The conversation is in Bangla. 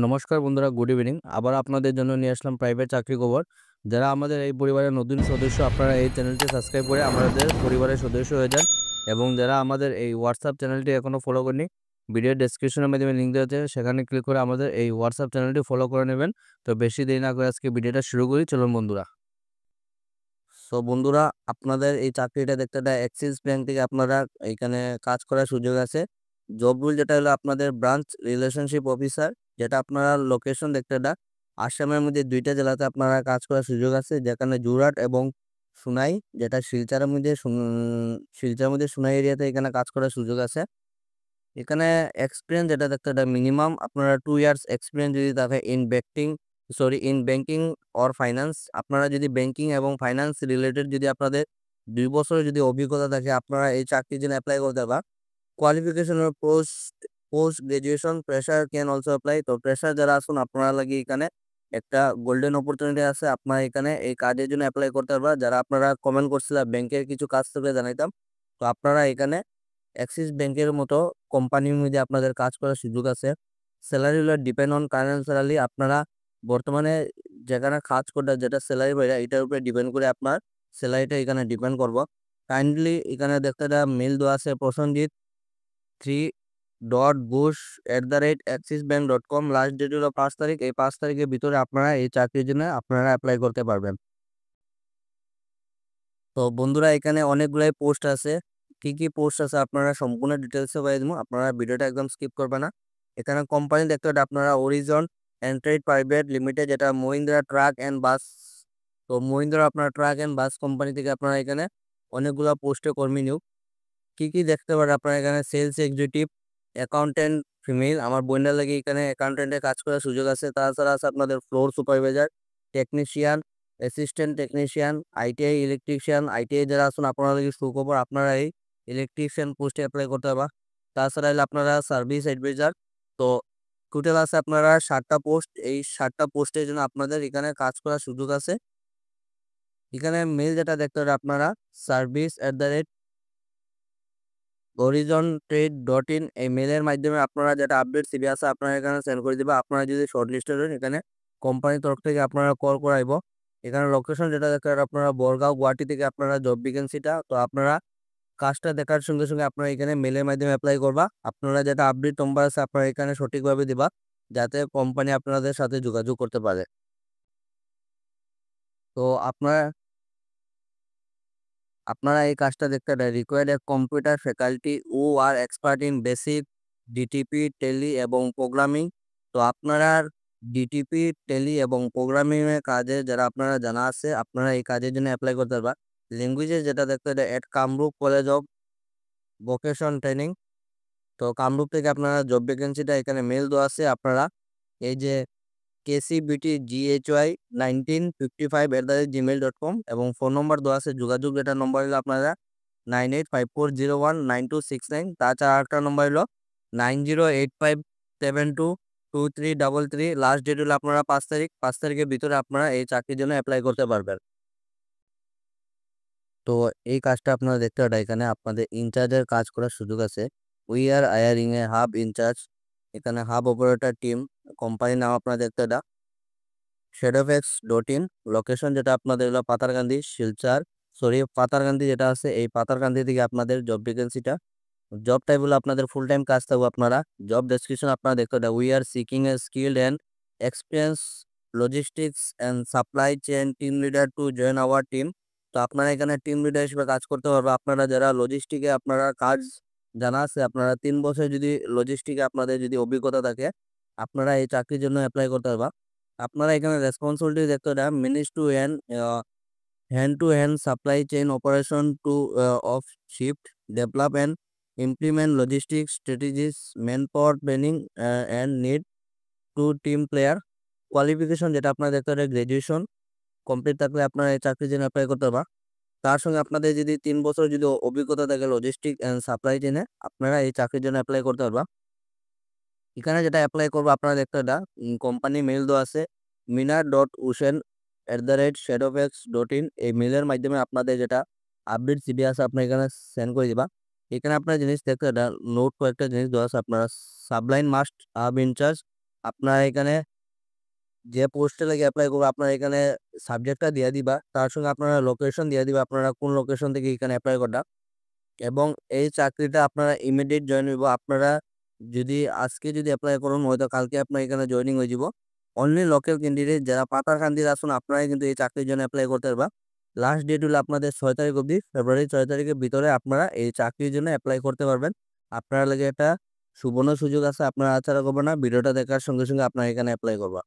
নমস্কার বন্ধুরা, গুড ইভিনিং। আবার আপনাদের জন্য নিয়ে আসলাম প্রাইভেট চাকরি খবর। যারা আমাদের এই পরিবারের নতুন সদস্য, আপনারা এই চ্যানেলটি সাবস্ক্রাইব করে আমাদের পরিবারের সদস্য হয়ে যান। এবং যারা আমাদের এই হোয়াটসঅ্যাপ চ্যানেলটি এখনও ফলো করেনি, ভিডিও ডেসক্রিপশনের মাধ্যমে লিঙ্ক দেওয়া আছে, সেখানে ক্লিক করে আমাদের এই হোয়াটসঅ্যাপ চ্যানেলটি ফলো করে নেবেন। তো বেশি দেরি না করে আজকে ভিডিওটা শুরু করি, চলুন বন্ধুরা। সো বন্ধুরা, আপনাদের এই চাকরিটা দেখতে অ্যাক্সিস ব্যাংক থেকে আপনারা এখানে কাজ করার সুযোগ আছে। জব রুল যেটা হলো আপনাদের ব্রাঞ্চ রিলেশনশিপ অফিসার, যেটা আপনারা লোকেশন দেখতে আসামের মধ্যে 2টা জেলাতে আপনারা কাজ করার সুযোগ আছে, যেখানে জোরহাট এবং সুনাই, যেটা শিলচরের মধ্যে সুনাই এরিয়াতে এখানে কাজ করার সুযোগ আছে। এখানে এক্সপিরিয়েন্স যেটা দেখতে মিনিমাম আপনারা 2 ইয়ার্স এক্সপিরিয়েন্স যদি থাকে ইন ব্যাংকিং অর ফাইন্যান্স। আপনারা যদি ব্যাংকিং এবং ফাইন্যান্স রিলেটেড যদি আপনাদের 2 বছরের যদি অভিজ্ঞতা থাকে, আপনারা এই চাকরির জন্য অ্যাপ্লাই করতে পারবেন। কোয়ালিফিকেশনের post graduation fresher can also apply. তো প্রেশার যারা আসুন, আপনারা লাগে এখানে একটা গোল্ডেন অপরচুনিটি আছে, আপনারা এখানে এই কাজের জন্য অ্যাপ্লাই করতে পারবেন। যারা আপনারা কমেন্ট করছিলেন ব্যাংকের কিছু কাজ থেকে জানাইতাম, তো আপনারা এখানে অ্যাক্সিস ব্যাংকের মতো কোম্পানির মধ্যে আপনাদের কাজ করার সুযোগ আছে। স্যালারি হলো ডিপেন্ড অন কারেন্ট স্যালারি। আপনারা বর্তমানে যেখানে কাজ করতে যেটা স্যালারি পাই, এটার উপরে ডিপেন্ড করে আপনার স্যালারিটা এখানে ডিপেন্ড করব। কাইন্ডলি এখানে দেখতে মেল দেওয়া আছে, প্রসেনজিৎ 3.bush@axisbank.com। লাস্ট ডেট হলো 5 তারিখ। এই 5 তারিখের ভিতরে আপনারা এই চাকরির জন্য আপনারা অ্যাপ্লাই করতে পারবেন। তো বন্ধুরা, এখানে অনেকগুলাই পোস্ট আছে। কি কি পোস্ট আছে আপনারা সম্পূর্ণ ডিটেলসে পাই দেবো, আপনারা ভিডিওটা একদম স্কিপ করবেন না। এখানে কোম্পানি দেখতে হবে আপনারা অরিজন এন্ট্রেড প্রাইভেট লিমিটেড, যেটা মহিন্দ্রা ট্রাক অ্যান্ড বাস। তো মহিন্দ্রা আপনার ট্রাক অ্যান্ড বাস কোম্পানি থেকে আপনারা এখানে অনেকগুলো পোস্টে কর্মী নিয়োগ। কি কি দেখতে পারেন আপনারা এখানে? সেলস এক্সিকিউটিভ, অ্যাকাউন্টেন্ট ফিমেল, আমার বোনের লাগে এখানে অ্যাকাউন্টেন্টের কাজ করার সুযোগ আছে। তাছাড়া আছে আপনাদের floor supervisor, technician, assistant technician, ITI electrician. ITI যারা আছেন আপনারা লাগে সুখবর, আপনারা এই ইলেকট্রিশিয়ান পোস্টে অ্যাপ্লাই করতে পারবা। তাছাড়া হলে আপনারা সার্ভিস অ্যাডভাইজার। তো টোটাল আছে আপনারা 7টা পোস্ট। এই 7টা পোস্টের জন্য আপনাদের এখানে কাজ করার সুযোগ আছে। এখানে মেল যেটা দেখতে হবে আপনারা service@horizontrade.in এই মেলের মাধ্যমে আপনারা যেটা আপডেট সিভি আছে আপনারা এখানে সেন্ড করে দিবা। আপনারা যদি শর্টলিস্টেড হন, এখানে কোম্পানির তরফ থেকে আপনারা কল করাইব। এখানে লোকেশন যেটা দেখতে আপনারা বরগাঁও গুয়াহাটি থেকে আপনারা জব ভ্যাকেন্সিটা। তো আপনারা কাজটা দেখার সঙ্গে সঙ্গে আপনারা এখানে মেলের মাধ্যমে অ্যাপ্লাই করবা। আপনারা যেটা আপডেট নম্বর আছে আপনারা এখানে সঠিকভাবে দিবা, যাতে কোম্পানি আপনাদের সাথে যোগাযোগ করতে পারে। তো আপনারা এই কাজটা দেখতে রিকোয়ার্ড এ কম্পিউটার ফ্যাকাল্টি ও আর expert in basic DTP Tally এবং প্রোগ্রামিং। তো আপনারা ডিটিপি টেলি এবং প্রোগ্রামিং এর কাজে যারা আপনারা জানা আছে, আপনারা এই কাজের জন্য অ্যাপ্লাই করতে পারবা। ল্যাঙ্গুয়েজে যেটা দেখতে at Kamrup college of vocation training. তো কামরূপ থেকে আপনারা জব ভ্যাকেন্সিটা এখানে মেল দেওয়া আছে। আপনারা এই যে kcbtghy1955@gmail.com এবং ফোন নম্বর দেওয়া আছে। যোগাযোগ যেটা নম্বর হলো আপনারা 9854019269। তাছাড়া আরেকটা নম্বর হলো 9085722333। লাস্ট ডেট হলো আপনারা 5 তারিখ। 5 তারিখের ভিতরে আপনারা এই চাকরির জন্য অ্যাপ্লাই করতে পারবেন। তো এই কাজটা আপনারা দেখতে পারেন, এখানে আপনাদের ইনচার্জের কাজ করার সুযোগ আছে। We are hiring a hub incharge. এখানে হাব অপারেটর টিম, কোম্পানির নাম আপনারা দেখতে shadowfax.in। লোকেশন যেটা আপনাদের হলো পাতারকান্দি যেটা আছে, এই পাতারকান্দি থেকে আপনাদের জব ভ্যাকেন্সিটা। জব টাইপ হলো আপনাদের ফুল টাইম কাজ থাকবে। আপনারা জব ডেসক্রিপশন আপনারা দেখতে we are seeking A skilled and experience logistics and supply chain team leader to join our team. তো আপনারা এখানে টিম লিডার হিসেবে কাজ করতে পারবে। আপনারা যারা লজিস্টিকে আপনারা কাজ জানা আছে, আপনারা 3 বছর যদি লজিস্টিকে আপনাদের যদি অভিজ্ঞতা থাকে, আপনারা এই চাকরির জন্য অ্যাপ্লাই করতে পারবা। আপনারা এখানে রেসপন্সিবিলিটি দেখতে মিনিস to hand to hand supply chain operation to of shift, develop and implement logistics strategies, manpower training and need to team player. Qualification যেটা আপনারা দেখতে পারেন গ্রাজুয়েশন কমপ্লিট থাকলে আপনারা এই চাকরির জন্য অ্যাপ্লাই করতে পারবা। তার সঙ্গে আপনাদের যদি 3 বছর যদি অভিজ্ঞতা থাকে লজিস্টিক অ্যান্ড সাপ্লাই চেইনে, আপনারা এই চাকরির জন্য অ্যাপ্লাই করতে পারবা। এখানে যেটা অ্যাপ্লাই করবো আপনারা দেখতে কোম্পানি মেল দেওয়া আছে mina.ushen@shadowfax.in। এই মেলের মাধ্যমে আপনাদের যেটা আপডেট সিভি আছে আপনার এখানে সেন্ড করে দিবা। এখানে আপনার জিনিস দেখতে নোট কয়েকটা জিনিস দেওয়া আছে। আপনারা সাবলাইন মাস্ট হাব ইনচার্জ আপনারা এখানে যে পোস্টে লাগে এপ্লাই করবো আপনারা এখানে সাবজেক্টটা দিয়ে দিবা, তার সঙ্গে আপনারা লোকেশন দিয়ে দিবা, আপনারা কোন লোকেশন থেকে এখানে অ্যাপ্লাই করবা। এবং এই চাকরিটা আপনারা ইমিডিয়েট জয়েন হইব। আপনারা যদি আজকে যদি অ্যাপ্লাই করুন হয়তো কালকে আপনার এখানে জয়েনিং হয়ে যাব। অনলি লোকাল ক্যান্ডিডেট যারা পাতারকান্দির আসুন আপনারাই কিন্তু এই চাকরির জন্য অ্যাপ্লাই করতে পারবা। লাস্ট ডেট হলো আপনাদের 6 তারিখ অবধি, ফেব্রুয়ারি 6 তারিখের ভিতরে আপনারা এই চাকরির জন্য অ্যাপ্লাই করতে পারবেন। আপনারা লাগে একটা সুবর্ণ সুযোগ আছে, আপনারা আচ্ছা করবেন না, ভিডিওটা দেখার সঙ্গে সঙ্গে আপনারা এখানে অ্যাপ্লাই করবা।